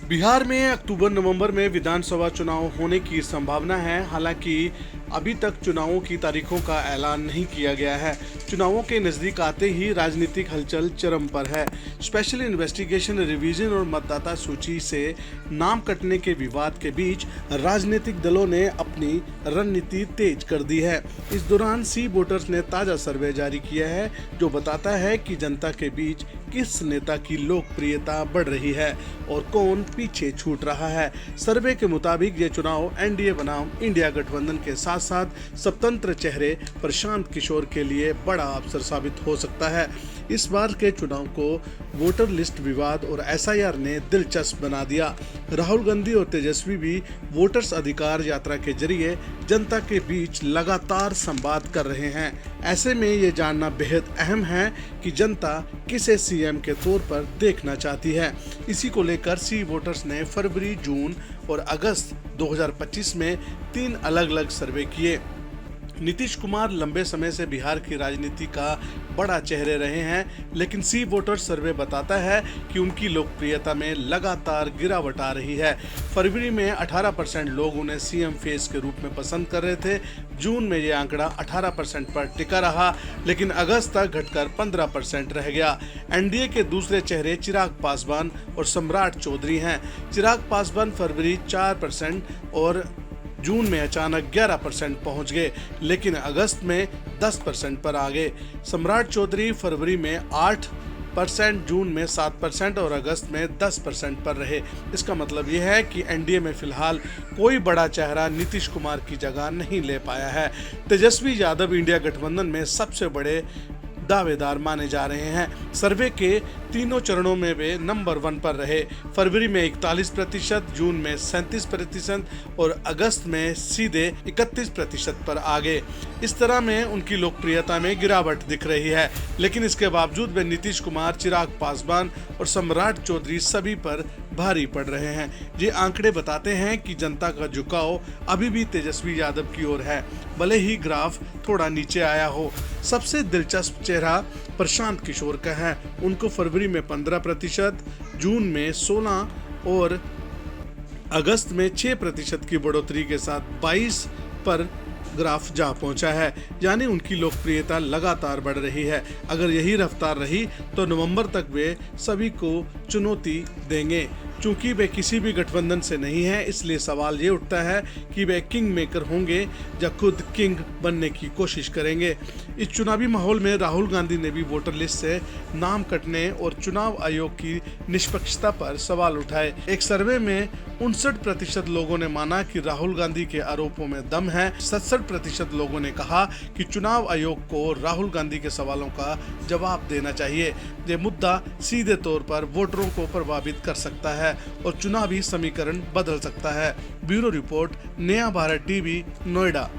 बिहार में अक्टूबर-नवंबर में विधानसभा चुनाव होने की संभावना है। हालांकि अभी तक चुनावों की तारीखों का ऐलान नहीं किया गया है। चुनावों के नज़दीक आते ही राजनीतिक हलचल चरम पर है। स्पेशल इन्वेस्टिगेशन रिवीजन और मतदाता सूची से नाम कटने के विवाद के बीच राजनीतिक दलों ने अपनी रणनीति तेज कर दी है। इस दौरान सी वोटर्स ने ताज़ा सर्वे जारी किया है जो बताता है कि जनता के बीच किस नेता की लोकप्रियता बढ़ रही है और कौन पीछे छूट रहा है। सर्वे के मुताबिक ये चुनाव एनडीए बनाम इंडिया गठबंधन के साथ साथ स्वतंत्र चेहरे प्रशांत किशोर के लिए बड़ा अवसर साबित हो सकता है। इस बार के चुनाव को वोटर लिस्ट विवाद और एसआईआर ने दिलचस्प बना दिया। राहुल गांधी और तेजस्वी भी वोटर्स अधिकार यात्रा के जरिए जनता के बीच लगातार संवाद कर रहे हैं। ऐसे में ये जानना बेहद अहम है कि जनता किसे सीएम के तौर पर देखना चाहती है। इसी को लेकर सी वोटर्स ने फरवरी, जून और अगस्त 2025 में 3 अलग-अलग सर्वे किए। नीतीश कुमार लंबे समय से बिहार की राजनीति का बड़ा चेहरे रहे हैं, लेकिन सी वोटर सर्वे बताता है कि उनकी लोकप्रियता में लगातार गिरावट आ रही है। फरवरी में 18% लोग उन्हें सीएम फेस के रूप में पसंद कर रहे थे। जून में यह आंकड़ा 18% पर टिका रहा, लेकिन अगस्त तक घटकर 15% रह गया। एनडीए के दूसरे चेहरे चिराग पासवान और सम्राट चौधरी हैं। चिराग पासवान फरवरी 4% और जून में अचानक 11% पहुंच गए, लेकिन अगस्त में 10% पर आ गए। सम्राट चौधरी फरवरी में 8%, जून में 7% और अगस्त में 10% पर रहे। इसका मतलब यह है कि एनडीए में फिलहाल कोई बड़ा चेहरा नीतीश कुमार की जगह नहीं ले पाया है। तेजस्वी यादव इंडिया गठबंधन में सबसे बड़े दावेदार माने जा रहे हैं। सर्वे के तीनों चरणों में वे नंबर 1 पर रहे। फरवरी में 41%, जून में 37% और अगस्त में सीधे 31% पर आ गए। इस तरह में उनकी लोकप्रियता में गिरावट दिख रही है, लेकिन इसके बावजूद वे नीतीश कुमार, चिराग पासवान और सम्राट चौधरी सभी पर भारी पड़ रहे हैं। ये आंकड़े बताते हैं कि जनता का झुकाव अभी भी तेजस्वी यादव की ओर है, भले ही ग्राफ थोड़ा नीचे आया हो। सबसे दिलचस्प चेहरा प्रशांत किशोर का है। उनको फरवरी में 15%, जून में 16% और अगस्त में 6% की बढ़ोतरी के साथ 22 पर ग्राफ जा पहुंचा है, यानी उनकी लोकप्रियता लगातार बढ़ रही है। अगर यही रफ्तार रही तो नवंबर तक वे सभी को चुनौती देंगे। चूंकि वे किसी भी गठबंधन से नहीं है, इसलिए सवाल ये उठता है कि वे किंग मेकर होंगे या खुद किंग बनने की कोशिश करेंगे। इस चुनावी माहौल में राहुल गांधी ने भी वोटर लिस्ट से नाम कटने और चुनाव आयोग की निष्पक्षता पर सवाल उठाए। एक सर्वे में 59% लोगों ने माना कि राहुल गांधी के आरोपों में दम है। 67% लोगों ने कहा कि चुनाव आयोग को राहुल गांधी के सवालों का जवाब देना चाहिए। ये मुद्दा सीधे तौर पर वोटरों को प्रभावित कर सकता है और चुनावी समीकरण बदल सकता है। ब्यूरो रिपोर्ट, नया भारत टीवी, नोएडा।